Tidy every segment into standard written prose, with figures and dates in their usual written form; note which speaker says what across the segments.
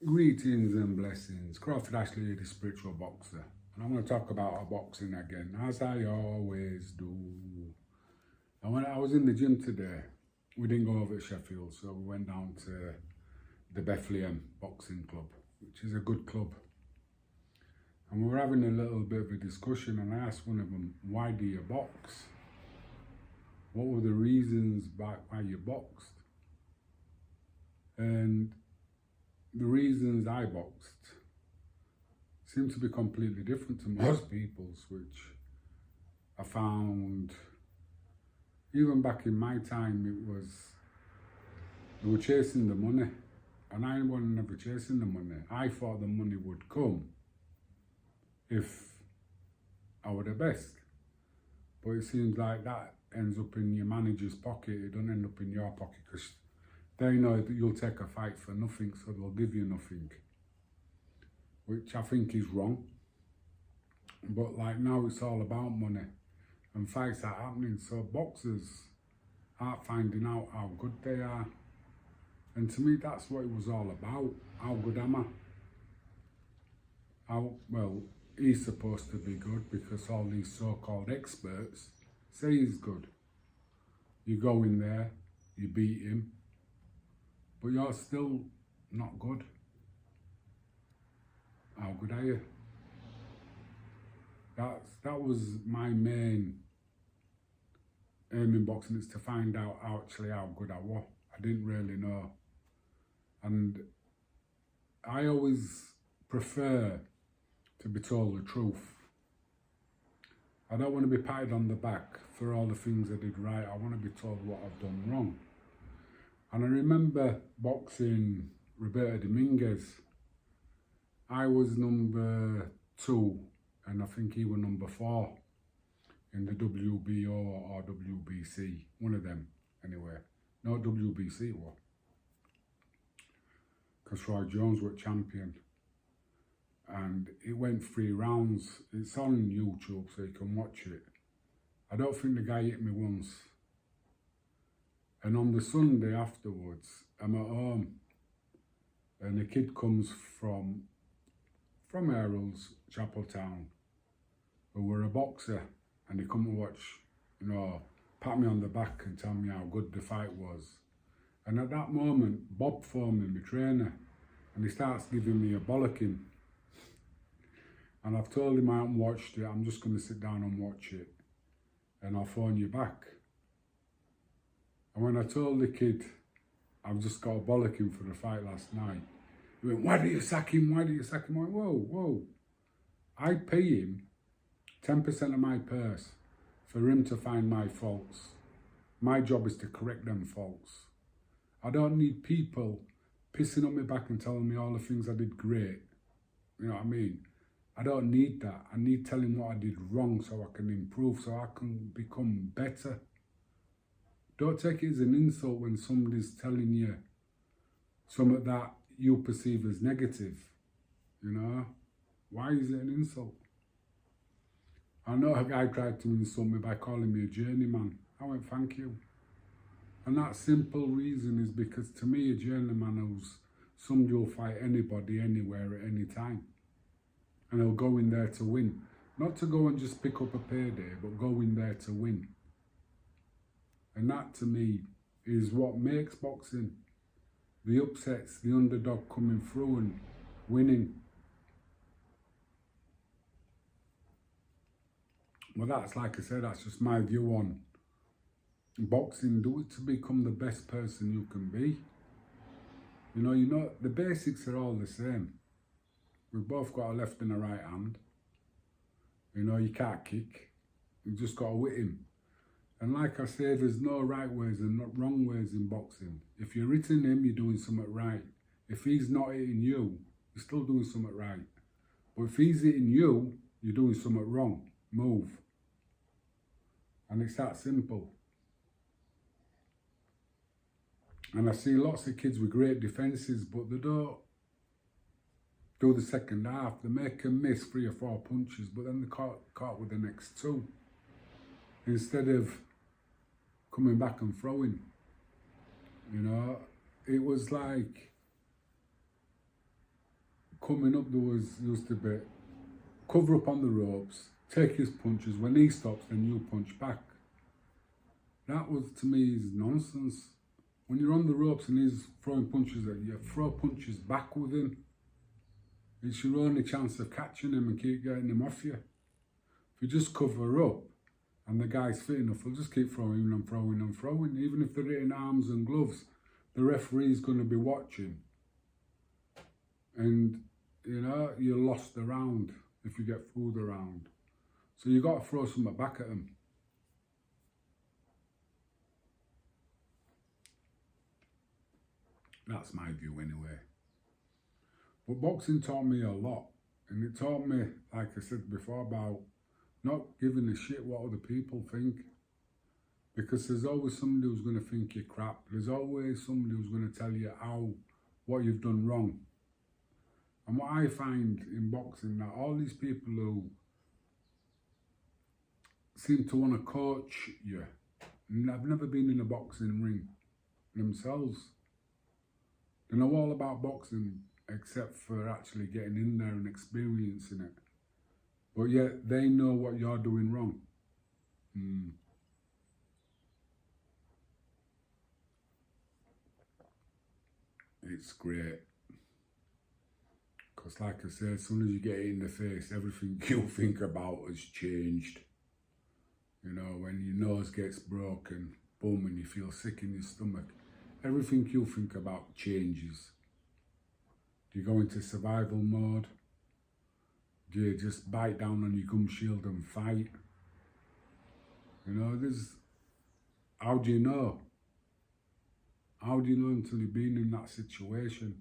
Speaker 1: Greetings and blessings. Crawford Ashley, the spiritual boxer. And I'm going to talk about our boxing again, as I always do. And when I was in the gym today, we didn't go over to Sheffield, so we went down to the Bethlehem Boxing Club, which is a good club. And we were having a little bit of a discussion, and I asked one of them, why do you box? What were the reasons why you boxed? And the reasons I boxed seem to be completely different to most people's, which I found even back in my time, they were chasing the money, and I was never chasing the money. I thought the money would come if I were the best, but it seems like that ends up in your manager's pocket. It doesn't end up in your pocket, because they know that you'll take a fight for nothing, so they'll give you nothing, which I think is wrong. But like now it's all about money and fights are happening, so boxers aren't finding out how good they are. And to me, that's what it was all about. How good am I? Well, he's supposed to be good because all these so-called experts say he's good. You go in there, you beat him, but you're still not good. How good are you? That was my main aim in boxing, is to find out actually how good I was. I didn't really know. And I always prefer to be told the truth. I don't want to be patted on the back for all the things I did right. I want to be told what I've done wrong. And I remember boxing Roberto Dominguez. I was number 2, and I think he was number 4 in the WBO or WBC, one of them anyway. No, WBC was, because Roy Jones was champion. And it went 3 rounds. It's on YouTube, so you can watch it. I don't think the guy hit me once. And on the Sunday afterwards, I'm at home, and a kid comes from Errol's, Chapeltown, who were a boxer, and he come to watch, pat me on the back and tell me how good the fight was. And at that moment, Bob phoned me, my trainer, and he starts giving me a bollocking. And I've told him I haven't watched it, I'm just going to sit down and watch it, and I'll phone you back. And when I told the kid I've just got a bollocking for the fight last night, he went, why do you sack him? Why do you sack him? I went, whoa. I pay him 10% of my purse for him to find my faults. My job is to correct them faults. I don't need people pissing up my back and telling me all the things I did great. You know what I mean? I don't need that. I need telling what I did wrong so I can improve, so I can become better. Don't take it as an insult when somebody's telling you something that you perceive as negative, Why is it an insult? I know a guy tried to insult me by calling me a journeyman. I went, thank you. And that simple reason is because to me, a journeyman who's somebody who'll fight anybody, anywhere, at any time. And he'll go in there to win. Not to go and just pick up a payday, but go in there to win. And that, to me, is what makes boxing. The upsets, the underdog coming through and winning. Well, that's, like I said, that's just my view on boxing. Do it to become the best person you can be. The basics are all the same. We've both got a left and a right hand. You can't kick. You just got to hit him. And like I say, there's no right ways and not wrong ways in boxing. If you're hitting him, you're doing something right. If he's not hitting you, you're still doing something right. But if he's hitting you, you're doing something wrong. Move. And it's that simple. And I see lots of kids with great defences, but they don't do the second half. They make them miss 3 or 4 punches, but then they're caught with the next 2. Instead of coming back and throwing. It was like coming up, there used to be cover up on the ropes, take his punches. When he stops, then you punch back. That was, to me, is nonsense. When you're on the ropes and he's throwing punches at you, throw punches back with him. It's your only chance of catching him and keep getting him off you. If you just cover up and the guy's fit enough, he'll just keep throwing and throwing and throwing. Even if they're in arms and gloves, the referee's going to be watching. And, you know, you're lost around if you get fooled around. So you got to throw something back at them. That's my view anyway. But boxing taught me a lot. And it taught me, like I said before, about not giving a shit what other people think. Because there's always somebody who's going to think you're crap. There's always somebody who's going to tell you what you've done wrong. And what I find in boxing, that all these people who seem to want to coach you, and I've never been in a boxing ring themselves. They know all about boxing except for actually getting in there and experiencing it. But yet they know what you're doing wrong. It's great. Because like I said, as soon as you get it in the face, everything you think about has changed. You know, when your nose gets broken, boom, and you feel sick in your stomach, everything you think about changes. Do you go into survival mode? Do you just bite down on your gum shield and fight? You know, how do you know? How do you know until you've been in that situation?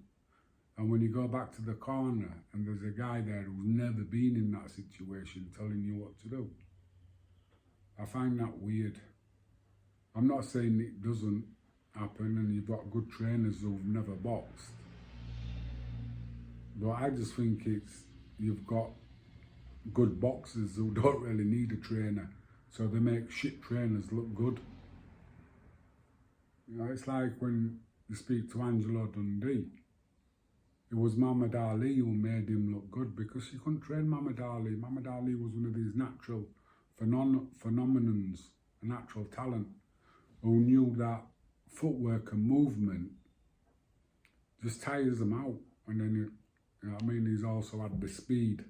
Speaker 1: And when you go back to the corner and there's a guy there who's never been in that situation telling you what to do. I find that weird. I'm not saying it doesn't happen and you've got good trainers who've never boxed. But I just think you've got good boxers who don't really need a trainer. So they make shit trainers look good. You know, it's like when you speak to Angelo Dundee. It was Muhammad Ali who made him look good because you couldn't train Muhammad Ali. Muhammad Ali was one of these natural phenomenons, a natural talent, who knew that footwork and movement just tires them out. And then, you know what I mean, he's also had the speed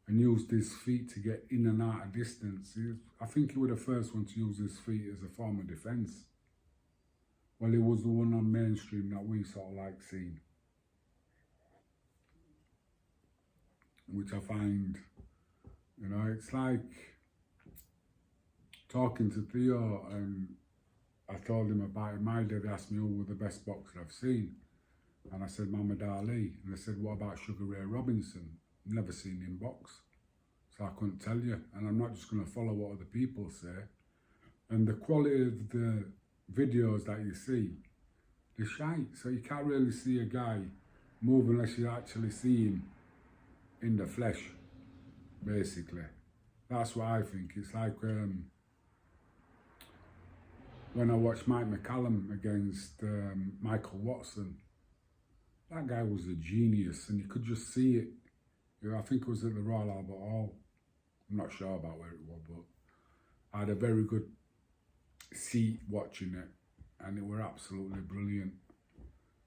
Speaker 1: and used his feet to get in and out of distance. I think he was the first one to use his feet as a form of defence. Well, he was the one on mainstream that we sort of like seeing. Which I find, you know, it's like talking to Theo, and I told him about it. My dad asked me who were the best boxer I've seen. And I said Muhammad Ali. And they said, what about Sugar Ray Robinson? Never seen him box. So I couldn't tell you. And I'm not just going to follow what other people say. And the quality of the videos that you see, they're shite. So you can't really see a guy move unless you actually see him in the flesh, basically. That's what I think. It's like when I watched Mike McCallum against Michael Watson. That guy was a genius, and you could just see it. You know, I think it was at the Royal Albert Hall. I'm not sure about where it was, but I had a very good seat watching it, and it were absolutely brilliant.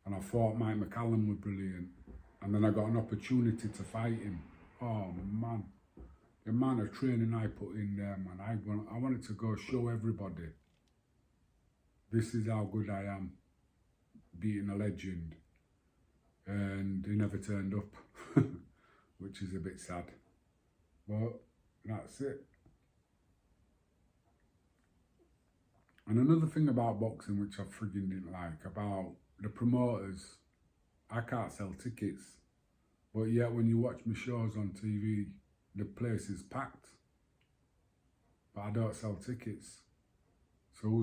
Speaker 1: And I thought Mike McCallum was brilliant. And then I got an opportunity to fight him. Oh man, the amount of training I put in there, man. I wanted to go show everybody, this is how good I am, beating a legend. And he never turned up, which is a bit sad. But that's it. And another thing about boxing, which I friggin' didn't like, about the promoters, I can't sell tickets, but yet when you watch my shows on TV, the place is packed, but I don't sell tickets. So who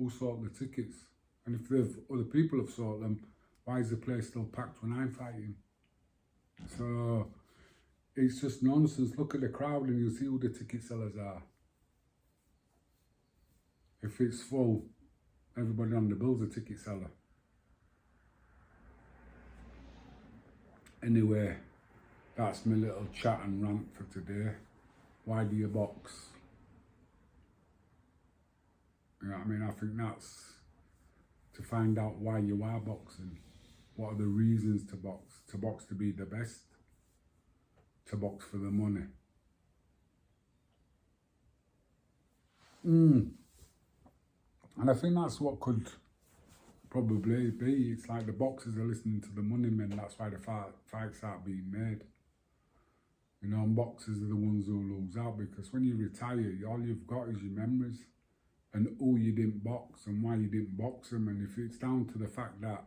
Speaker 1: sold the tickets? And if other people have sold them, why is the place still packed when I'm fighting? So it's just nonsense. Look at the crowd and you'll see who the ticket sellers are. If it's full, everybody on the bill's a ticket seller. Anyway, that's my little chat and rant for today. Why do you box? You know what I mean? I think that's to find out why you are boxing. What are the reasons to box? To box to be the best? To box for the money? And I think that's what could probably be. It's like the boxers are listening to the money men. That's why the fights aren't being made. You know, and boxers are the ones who lose out, because when you retire, all you've got is your memories and who you didn't box and why you didn't box them. And if it's down to the fact that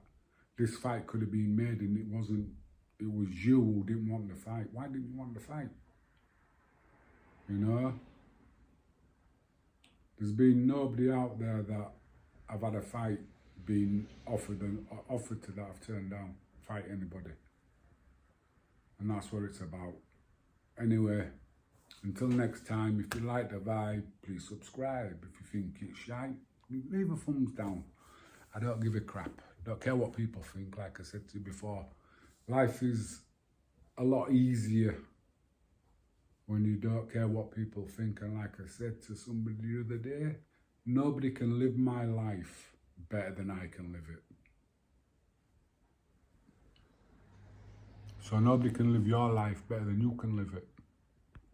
Speaker 1: this fight could have been made and it wasn't, it was you who didn't want the fight. Why didn't you want the fight? You know? There's been nobody out there that I've had a fight being offered to that I've turned down. Fight anybody. And that's what it's about. Anyway, until next time, if you like the vibe, please subscribe. If you think it's shite, leave a thumbs down. I don't give a crap. Don't care what people think, like I said to you before. Life is a lot easier when you don't care what people think. And like I said to somebody the other day, nobody can live my life better than I can live it. So nobody can live your life better than you can live it.